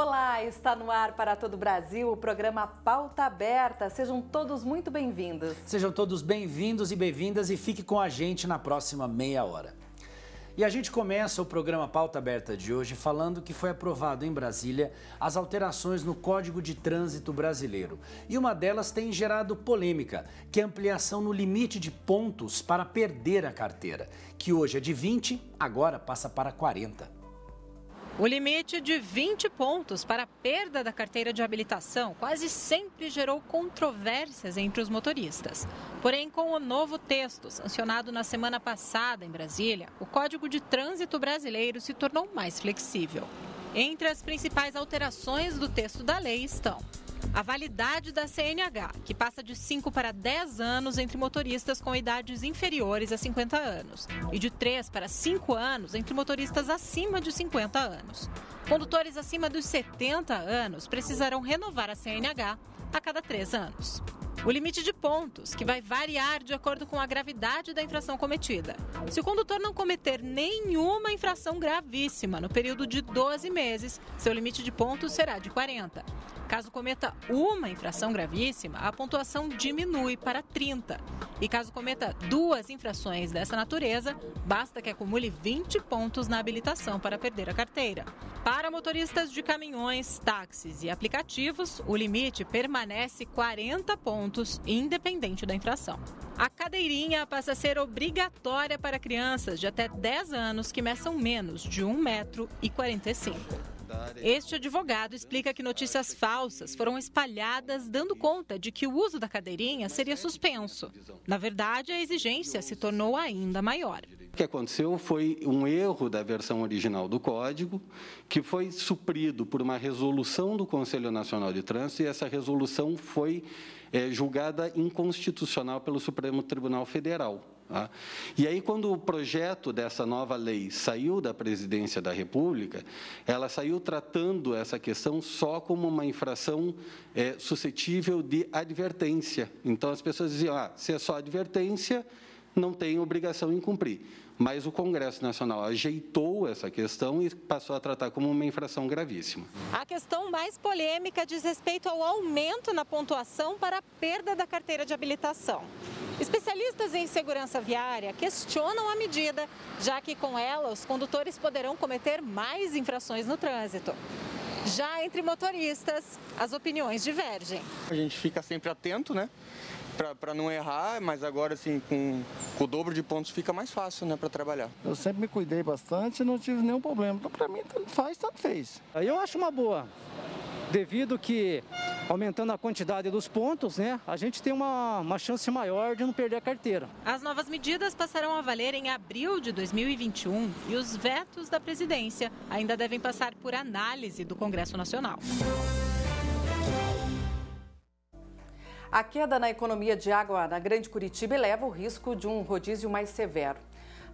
Olá, está no ar para todo o Brasil o programa Pauta Aberta. Sejam todos muito bem-vindos. Sejam todos bem-vindos e bem-vindas e fique com a gente na próxima meia hora. E a gente começa o programa Pauta Aberta de hoje falando que foi aprovado em Brasília as alterações no Código de Trânsito Brasileiro. E uma delas tem gerado polêmica, que é a ampliação no limite de pontos para perder a carteira, que hoje é de 20, agora passa para 40. O limite de 20 pontos para a perda da carteira de habilitação quase sempre gerou controvérsias entre os motoristas. Porém, com o novo texto, sancionado na semana passada em Brasília, o Código de Trânsito Brasileiro se tornou mais flexível. Entre as principais alterações do texto da lei estão a validade da CNH, que passa de 5 para 10 anos entre motoristas com idades inferiores a 50 anos e de 3 para 5 anos entre motoristas acima de 50 anos. Condutores acima dos 70 anos precisarão renovar a CNH a cada 3 anos. O limite de pontos, que vai variar de acordo com a gravidade da infração cometida. Se o condutor não cometer nenhuma infração gravíssima no período de 12 meses, seu limite de pontos será de 40. Caso cometa uma infração gravíssima, a pontuação diminui para 30. E caso cometa 2 infrações dessa natureza, basta que acumule 20 pontos na habilitação para perder a carteira. Para motoristas de caminhões, táxis e aplicativos, o limite permanece 40 pontos, independente da infração. A cadeirinha passa a ser obrigatória para crianças de até 10 anos que meçam menos de 1,45 m. Este advogado explica que notícias falsas foram espalhadas dando conta de que o uso da cadeirinha seria suspenso. Na verdade, a exigência se tornou ainda maior. O que aconteceu foi um erro da versão original do Código, que foi suprido por uma resolução do Conselho Nacional de Trânsito, e essa resolução foi julgada inconstitucional pelo Supremo Tribunal Federal. Tá? E aí, quando o projeto dessa nova lei saiu da Presidência da República, ela saiu tratando essa questão só como uma infração suscetível de advertência. Então, as pessoas diziam, se é só advertência, não tem obrigação em cumprir. Mas o Congresso Nacional ajeitou essa questão e passou a tratar como uma infração gravíssima. A questão mais polêmica diz respeito ao aumento na pontuação para a perda da carteira de habilitação. Especialistas em segurança viária questionam a medida, já que com ela os condutores poderão cometer mais infrações no trânsito. Já entre motoristas, as opiniões divergem. A gente fica sempre atento, né? Para não errar, mas agora assim, com o dobro de pontos fica mais fácil, né, para trabalhar. Eu sempre me cuidei bastante e não tive nenhum problema. Então, para mim, tanto faz, tanto fez. Eu acho uma boa, devido que, aumentando a quantidade dos pontos, né, a gente tem uma chance maior de não perder a carteira. As novas medidas passarão a valer em abril de 2021 e os vetos da presidência ainda devem passar por análise do Congresso Nacional. A queda na economia de água na Grande Curitiba eleva o risco de um rodízio mais severo.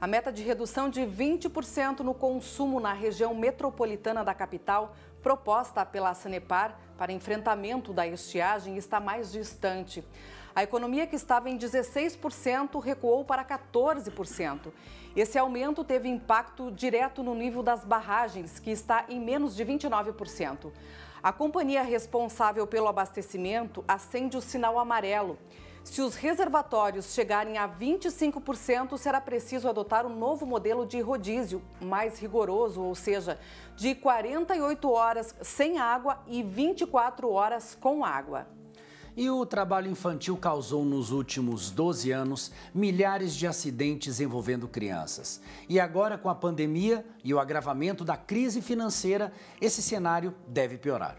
A meta de redução de 20% no consumo na região metropolitana da capital, proposta pela Sanepar para enfrentamento da estiagem, está mais distante. A economia, que estava em 16%, recuou para 14%. Esse aumento teve impacto direto no nível das barragens, que está em menos de 29%. A companhia responsável pelo abastecimento acende o sinal amarelo. Se os reservatórios chegarem a 25%, será preciso adotar um novo modelo de rodízio, mais rigoroso, ou seja, de 48 horas sem água e 24 horas com água. E o trabalho infantil causou nos últimos 12 anos milhares de acidentes envolvendo crianças. E agora, com a pandemia e o agravamento da crise financeira, esse cenário deve piorar.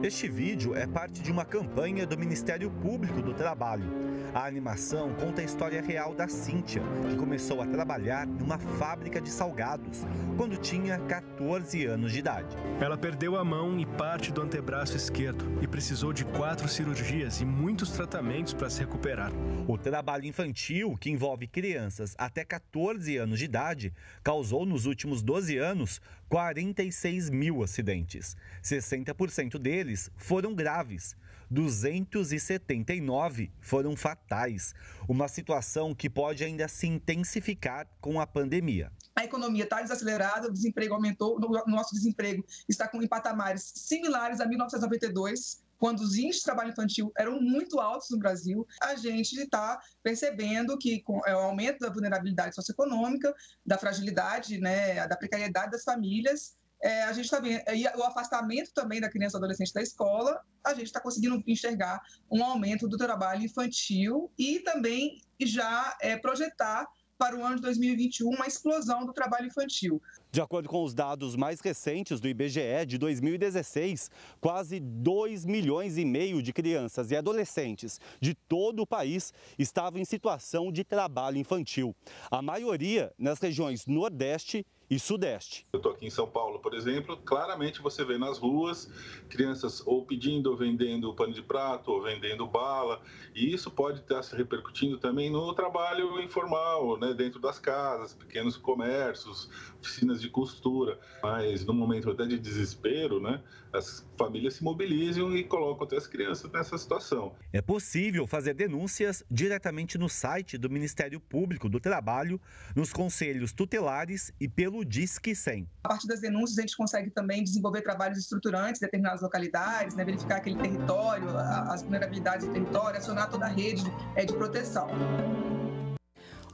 Este vídeo é parte de uma campanha do Ministério Público do Trabalho. A animação conta a história real da Cíntia, que começou a trabalhar numa fábrica de salgados quando tinha 14 anos de idade. Ela perdeu a mão e parte do antebraço esquerdo e precisou de 4 cirurgias e muitos tratamentos para se recuperar. O trabalho infantil, que envolve crianças até 14 anos de idade, causou nos últimos 12 anos 46 mil acidentes. 60% deles foram graves. 279 foram fatais, uma situação que pode ainda se intensificar com a pandemia. A economia está desacelerada, o desemprego aumentou, o nosso desemprego está em patamares similares a 1992, quando os índices de trabalho infantil eram muito altos no Brasil. A gente está percebendo que com o aumento da vulnerabilidade socioeconômica, da fragilidade, né, da precariedade das famílias, a gente está vendo, e o afastamento também da criança e do adolescente da escola, a gente está conseguindo enxergar um aumento do trabalho infantil e também já projetar para o ano de 2021 uma explosão do trabalho infantil. De acordo com os dados mais recentes do IBGE de 2016, quase 2,5 milhões de crianças e adolescentes de todo o país estavam em situação de trabalho infantil. A maioria nas regiões Nordeste e Sudeste. Eu estou aqui em São Paulo, por exemplo, claramente você vê nas ruas crianças ou pedindo ou vendendo pano de prato ou vendendo bala, e isso pode estar se repercutindo também no trabalho informal, né, dentro das casas, pequenos comércios, oficinas de costura. Mas no momento até de desespero, né, as famílias se mobilizam e colocam até as crianças nessa situação. É possível fazer denúncias diretamente no site do Ministério Público do Trabalho, nos conselhos tutelares e pelo Disque 100. A partir das denúncias, a gente consegue também desenvolver trabalhos estruturantes em determinadas localidades, né, verificar aquele território, as vulnerabilidades do território, acionar toda a rede de proteção.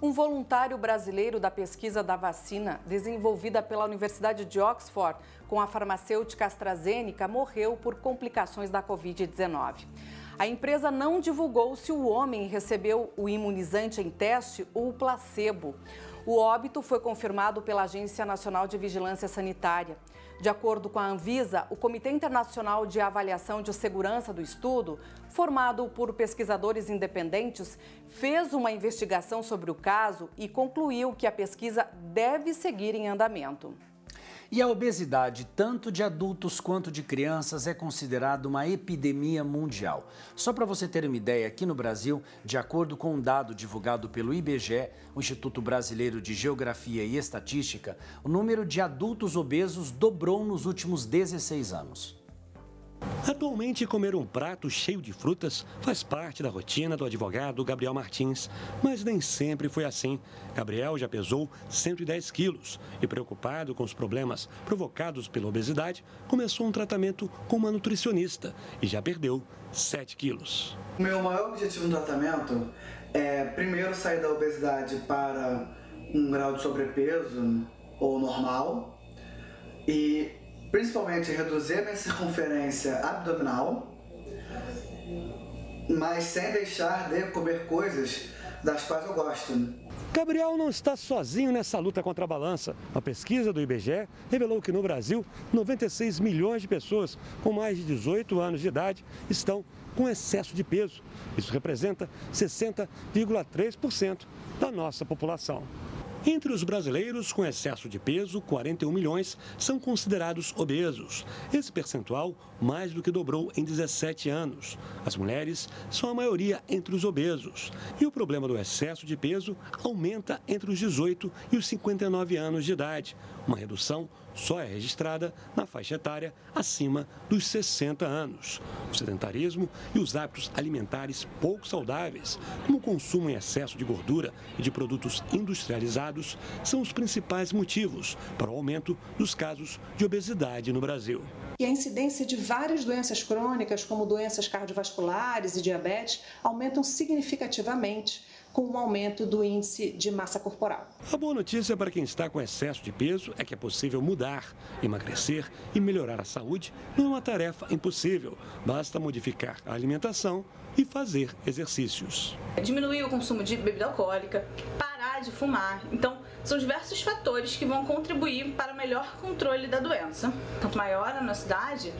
Um voluntário brasileiro da pesquisa da vacina, desenvolvida pela Universidade de Oxford com a farmacêutica AstraZeneca, morreu por complicações da Covid-19. A empresa não divulgou se o homem recebeu o imunizante em teste ou o placebo. O óbito foi confirmado pela Agência Nacional de Vigilância Sanitária. De acordo com a Anvisa, o Comitê Internacional de Avaliação de Segurança do Estudo, formado por pesquisadores independentes, fez uma investigação sobre o caso e concluiu que a pesquisa deve seguir em andamento. E a obesidade, tanto de adultos quanto de crianças, é considerada uma epidemia mundial. Só para você ter uma ideia, aqui no Brasil, de acordo com um dado divulgado pelo IBGE, o Instituto Brasileiro de Geografia e Estatística, o número de adultos obesos dobrou nos últimos 16 anos. Atualmente, comer um prato cheio de frutas faz parte da rotina do advogado Gabriel Martins, mas nem sempre foi assim. Gabriel já pesou 110 quilos e, preocupado com os problemas provocados pela obesidade, começou um tratamento com uma nutricionista e já perdeu 7 quilos. O meu maior objetivo no tratamento é, primeiro, sair da obesidade para um grau de sobrepeso ou normal e principalmente reduzir a minha circunferência abdominal, mas sem deixar de comer coisas das quais eu gosto. Gabriel não está sozinho nessa luta contra a balança. A pesquisa do IBGE revelou que no Brasil, 96 milhões de pessoas com mais de 18 anos de idade estão com excesso de peso. Isso representa 60,3% da nossa população. Entre os brasileiros com excesso de peso, 41 milhões são considerados obesos. Esse percentual mais do que dobrou em 17 anos. As mulheres são a maioria entre os obesos. E o problema do excesso de peso aumenta entre os 18 e os 59 anos de idade. Uma redução só é registrada na faixa etária acima dos 60 anos. O sedentarismo e os hábitos alimentares pouco saudáveis, como o consumo em excesso de gordura e de produtos industrializados, são os principais motivos para o aumento dos casos de obesidade no Brasil. E a incidência de várias doenças crônicas, como doenças cardiovasculares e diabetes, aumentam significativamente com o aumento do índice de massa corporal. A boa notícia para quem está com excesso de peso é que é possível mudar, emagrecer e melhorar a saúde não é uma tarefa impossível. Basta modificar a alimentação e fazer exercícios. Diminuir o consumo de bebida alcoólica, parar de fumar. Então, são diversos fatores que vão contribuir para o melhor controle da doença. Quanto maior a nossa idade,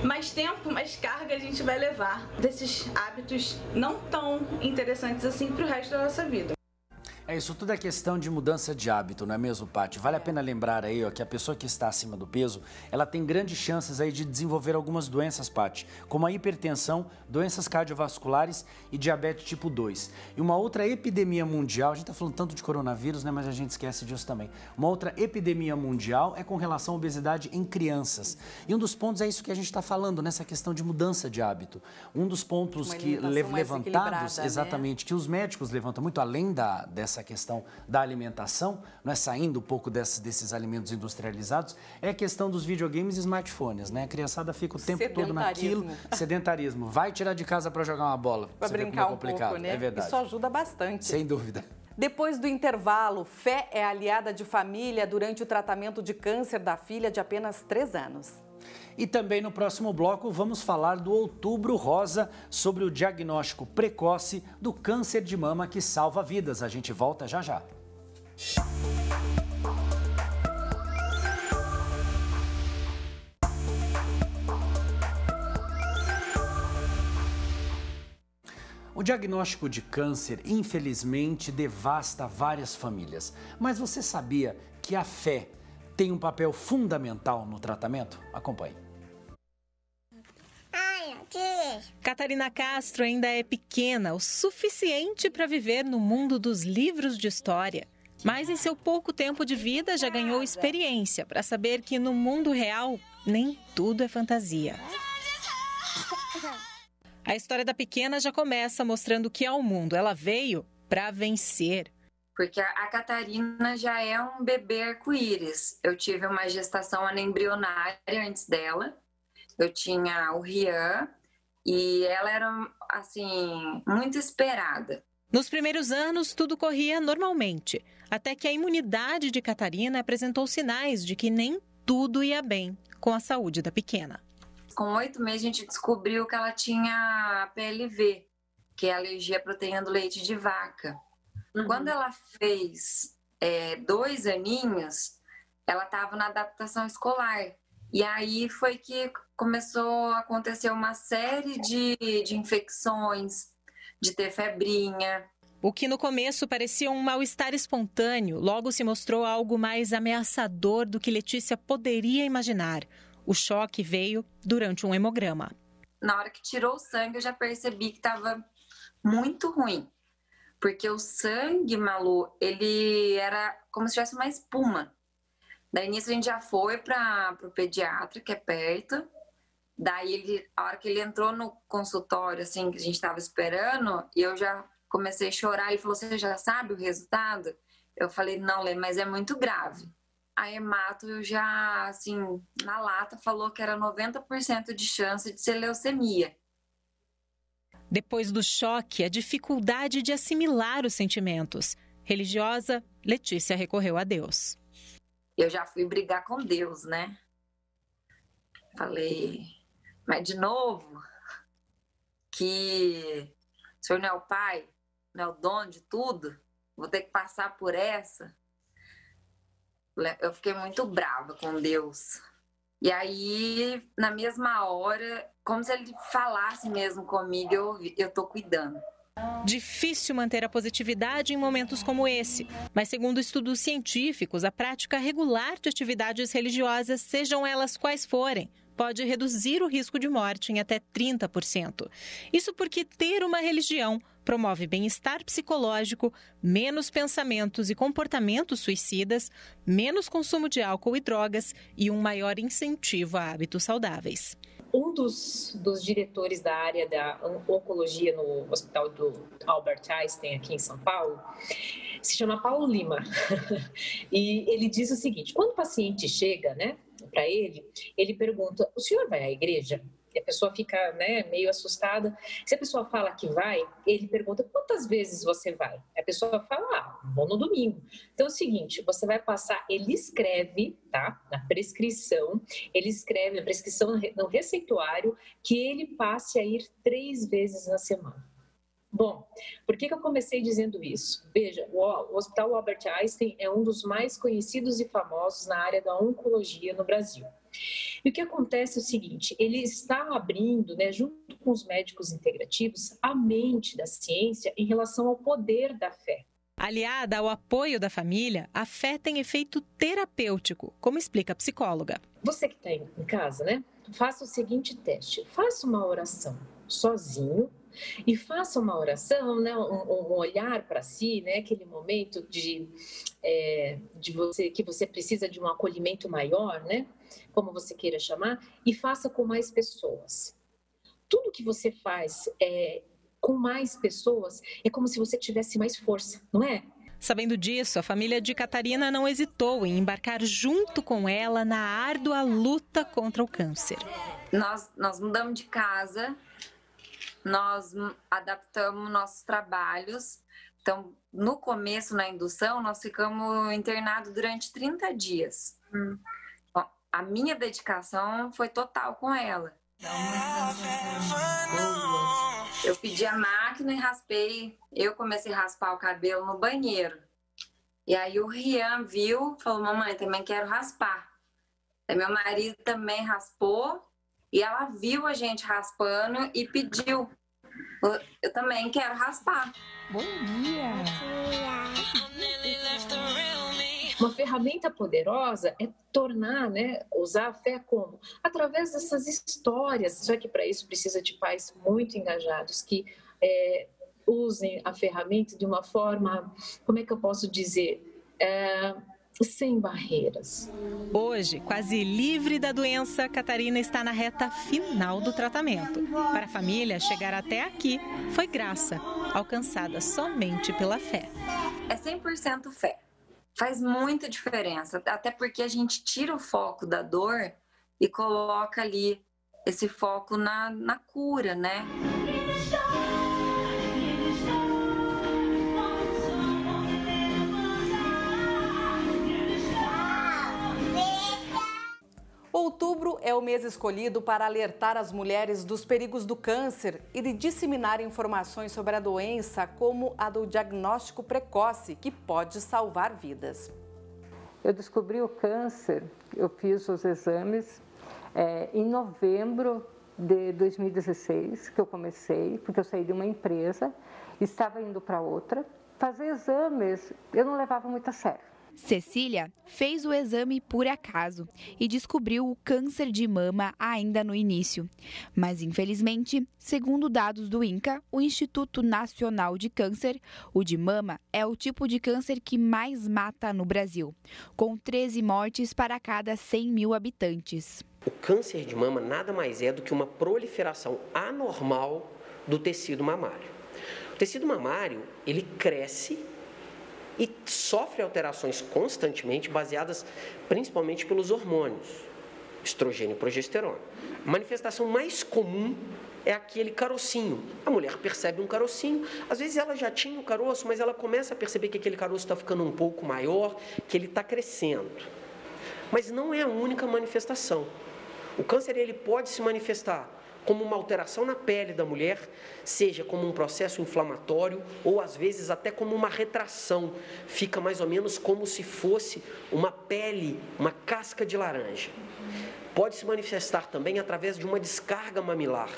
mais tempo, mais carga a gente vai levar desses hábitos não tão interessantes assim para o resto da nossa vida. É, isso tudo é questão de mudança de hábito, não é mesmo, Paty? Vale a pena lembrar aí, ó, que a pessoa que está acima do peso, ela tem grandes chances aí de desenvolver algumas doenças, Paty, como a hipertensão, doenças cardiovasculares e diabetes tipo 2. E uma outra epidemia mundial, a gente está falando tanto de coronavírus, né, mas a gente esquece disso também. Uma outra epidemia mundial é com relação à obesidade em crianças. E um dos pontos é isso que a gente está falando, nessa questão de mudança de hábito. Um dos pontos que levantados, exatamente, que os médicos levantam muito além dessa questão da alimentação, não é, saindo um pouco desses alimentos industrializados, é a questão dos videogames e smartphones, né? A criançada fica o tempo todo naquilo, sedentarismo. Vai tirar de casa para jogar uma bola. Para brincar um pouco, né? É verdade. Isso ajuda bastante. Sem dúvida. Depois do intervalo, Fé é aliada de família durante o tratamento de câncer da filha de apenas 3 anos. E também no próximo bloco vamos falar do Outubro Rosa, sobre o diagnóstico precoce do câncer de mama que salva vidas. A gente volta já já. O diagnóstico de câncer, infelizmente, devasta várias famílias. Mas você sabia que a fé tem um papel fundamental no tratamento? Acompanhe. Catarina Castro ainda é pequena o suficiente para viver no mundo dos livros de história. Mas em seu pouco tempo de vida já ganhou experiência para saber que no mundo real nem tudo é fantasia. A história da pequena já começa mostrando que ao mundo ela veio para vencer. Porque a Catarina já é um bebê arco-íris. Eu tive uma gestação anembrionária antes dela. Eu tinha o Rian e ela era, assim, muito esperada. Nos primeiros anos, tudo corria normalmente, até que a imunidade de Catarina apresentou sinais de que nem tudo ia bem com a saúde da pequena. Com 8 meses, a gente descobriu que ela tinha PLV, que é alergia à proteína do leite de vaca. Quando ela fez 2 aninhos, ela estava na adaptação escolar. E aí foi que começou a acontecer uma série de infecções, de ter febrinha. O que no começo parecia um mal-estar espontâneo, logo se mostrou algo mais ameaçador do que Letícia poderia imaginar. O choque veio durante um hemograma. Na hora que tirou o sangue, eu já percebi que estava muito ruim. Porque o sangue, Malu, ele era como se tivesse uma espuma. Daí nisso a gente já foi para o pediatra, que é perto. Daí, a hora que ele entrou no consultório, assim, que a gente estava esperando, e eu já comecei a chorar. Ele falou, você já sabe o resultado? Eu falei, não, Lê, mas é muito grave. A hemato já, assim, na lata, falou que era 90% de chance de ser leucemia. Depois do choque, a dificuldade de assimilar os sentimentos. Religiosa, Letícia recorreu a Deus. Eu já fui brigar com Deus, né? Falei, mas de novo, que o senhor não é o pai, não é o dono de tudo, vou ter que passar por essa. Eu fiquei muito brava com Deus. E aí, na mesma hora, como se ele falasse mesmo comigo, eu tô cuidando. Difícil manter a positividade em momentos como esse, mas segundo estudos científicos, a prática regular de atividades religiosas, sejam elas quais forem, pode reduzir o risco de morte em até 30%. Isso porque ter uma religião promove bem-estar psicológico, menos pensamentos e comportamentos suicidas, menos consumo de álcool e drogas e um maior incentivo a hábitos saudáveis. Um dos diretores da área da oncologia no Hospital do Albert Einstein, aqui em São Paulo, se chama Paulo Lima. E ele diz o seguinte, quando o paciente chega, né, para ele pergunta, o senhor vai à igreja? E a pessoa fica, né, meio assustada. Se a pessoa fala que vai, ele pergunta, quantas vezes você vai? A pessoa fala, vou no domingo. Então é o seguinte, você vai passar, ele escreve, tá, na prescrição, ele escreve na prescrição no receituário que ele passe a ir 3 vezes na semana. Bom, por que eu comecei dizendo isso? Veja, o Hospital Albert Einstein é um dos mais conhecidos e famosos na área da oncologia no Brasil. E o que acontece é o seguinte, ele está abrindo, né, junto com os médicos integrativos, a mente da ciência em relação ao poder da fé. Aliada ao apoio da família, a fé tem efeito terapêutico, como explica a psicóloga. Você que está em casa, né? Faça o seguinte teste. Faça uma oração sozinho e faça uma oração, né? Um olhar para si, né? Aquele momento de você, que você precisa de um acolhimento maior, né? Como você queira chamar, e faça com mais pessoas. Tudo que você faz com mais pessoas é como se você tivesse mais força, não é? Sabendo disso, a família de Catarina não hesitou em embarcar junto com ela na árdua luta contra o câncer. Nós mudamos de casa, nós adaptamos nossos trabalhos. Então, no começo, na indução, nós ficamos internados durante 30 dias. Bom, a minha dedicação foi total com ela. Eu pedi a máquina e raspei. Eu comecei a raspar o cabelo no banheiro. E aí o Rian viu, falou: mamãe, também quero raspar. Aí meu marido também raspou. E ela viu a gente raspando e pediu: eu também quero raspar. Bom dia! Uma ferramenta poderosa é tornar, né, usar a fé como? Através dessas histórias. Só que para isso precisa de pais muito engajados, que usem a ferramenta de uma forma, como é que eu posso dizer? Sem barreiras. Hoje, quase livre da doença, Catarina está na reta final do tratamento. Para a família, chegar até aqui foi graça, alcançada somente pela fé. É 100% fé. Faz muita diferença, até porque a gente tira o foco da dor e coloca ali esse foco na cura, né? Outubro é o mês escolhido para alertar as mulheres dos perigos do câncer e de disseminar informações sobre a doença, como a do diagnóstico precoce, que pode salvar vidas. Eu descobri o câncer, eu fiz os exames em novembro de 2016, que eu comecei, porque eu saí de uma empresa, estava indo para outra. Fazer exames, eu não levava muito a sério. Cecília fez o exame por acaso e descobriu o câncer de mama ainda no início. Mas, infelizmente, segundo dados do INCA, o Instituto Nacional de Câncer, o de mama é o tipo de câncer que mais mata no Brasil, com 13 mortes para cada 100 mil habitantes. O câncer de mama nada mais é do que uma proliferação anormal do tecido mamário. O tecido mamário, ele cresce e sofre alterações constantemente, baseadas principalmente pelos hormônios, estrogênio e progesterona. A manifestação mais comum é aquele carocinho. A mulher percebe um carocinho, às vezes ela já tinha um caroço, mas ela começa a perceber que aquele caroço está ficando um pouco maior, que ele está crescendo. Mas não é a única manifestação. O câncer, ele pode se manifestar como uma alteração na pele da mulher, seja como um processo inflamatório ou às vezes até como uma retração. Fica mais ou menos como se fosse uma pele, uma casca de laranja. Pode se manifestar também através de uma descarga mamilar.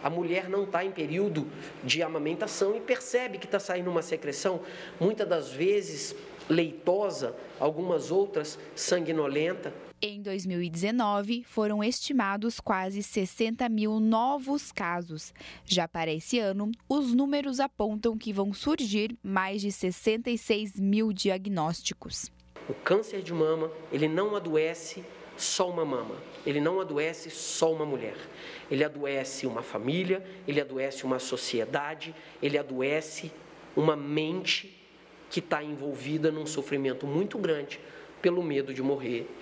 A mulher não está em período de amamentação e percebe que está saindo uma secreção, muitas das vezes leitosa, algumas outras sanguinolenta. Em 2019, foram estimados quase 60 mil novos casos. Já para esse ano, os números apontam que vão surgir mais de 66 mil diagnósticos. O câncer de mama, ele não adoece só uma mama, ele não adoece só uma mulher. Ele adoece uma família, ele adoece uma sociedade, ele adoece uma mente que está envolvida num sofrimento muito grande pelo medo de morrer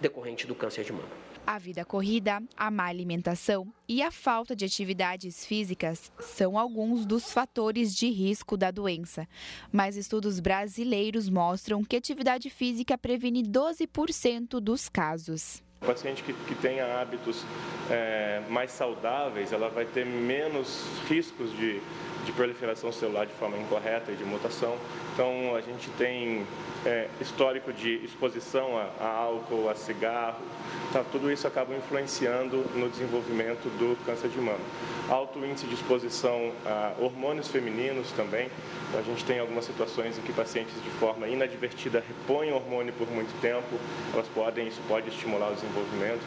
decorrente do câncer de mama. A vida corrida, a má alimentação e a falta de atividades físicas são alguns dos fatores de risco da doença. Mas estudos brasileiros mostram que atividade física previne 12% dos casos. O paciente que tenha hábitos mais saudáveis, ela vai ter menos riscos de de proliferação celular de forma incorreta e de mutação. Então, a gente tem histórico de exposição a álcool, a cigarro, tá? Tudo isso acaba influenciando no desenvolvimento do câncer de mama. Alto índice de exposição a hormônios femininos também. Então, a gente tem algumas situações em que pacientes de forma inadvertida repõem hormônio por muito tempo, isso pode estimular o desenvolvimento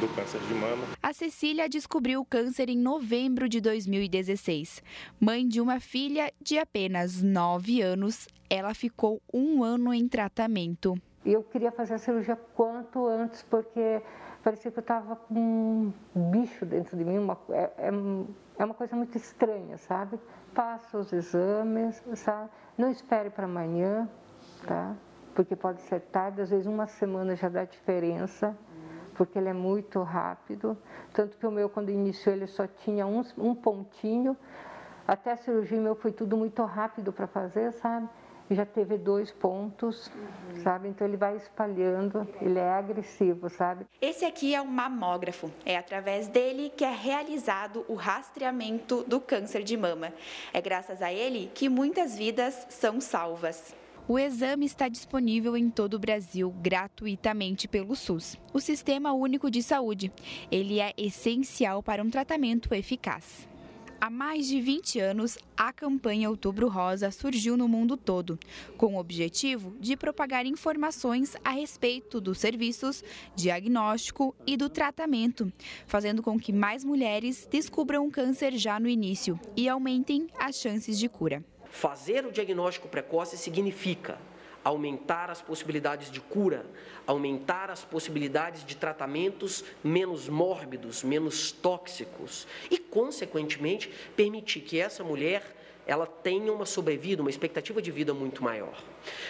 do câncer de mama. A Cecília descobriu o câncer em novembro de 2016. Mãe de uma filha de apenas 9 anos, ela ficou 1 ano em tratamento. Eu queria fazer a cirurgia quanto antes, porque parecia que eu estava com um bicho dentro de mim. É uma coisa muito estranha, sabe? Faça os exames, sabe? Não espere para amanhã, tá? Porque pode ser tarde, às vezes 1 semana já dá diferença, porque ele é muito rápido. Tanto que o meu, quando iniciou, ele só tinha um pontinho. Até a cirurgia, meu, foi tudo muito rápido para fazer, sabe? Já teve 2 pontos, sabe? Então ele vai espalhando, ele é agressivo, sabe? Esse aqui é um mamógrafo. É através dele que é realizado o rastreamento do câncer de mama. É graças a ele que muitas vidas são salvas. O exame está disponível em todo o Brasil gratuitamente pelo SUS, o Sistema Único de Saúde. Ele é essencial para um tratamento eficaz. Há mais de 20 anos, a campanha Outubro Rosa surgiu no mundo todo, com o objetivo de propagar informações a respeito dos serviços, diagnóstico e do tratamento, fazendo com que mais mulheres descubram o câncer já no início e aumentem as chances de cura. Fazer o diagnóstico precoce significa aumentar as possibilidades de cura, aumentar as possibilidades de tratamentos menos mórbidos, menos tóxicos e, consequentemente, permitir que essa mulher ela tenha uma sobrevida, uma expectativa de vida muito maior.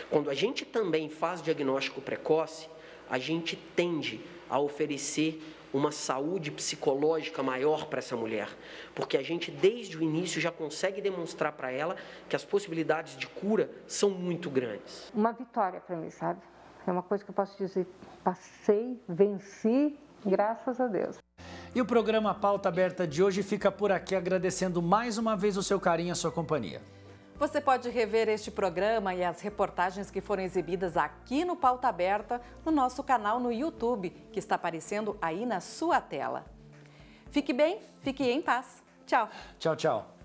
Quando a gente também faz diagnóstico precoce, a gente tende a oferecer uma saúde psicológica maior para essa mulher, porque a gente desde o início já consegue demonstrar para ela que as possibilidades de cura são muito grandes. Uma vitória para mim, sabe? É uma coisa que eu posso dizer, passei, venci, graças a Deus. E o programa Pauta Aberta de hoje fica por aqui, agradecendo mais uma vez o seu carinho e a sua companhia. Você pode rever este programa e as reportagens que foram exibidas aqui no Pauta Aberta no nosso canal no YouTube, que está aparecendo aí na sua tela. Fique bem, fique em paz. Tchau. Tchau, tchau.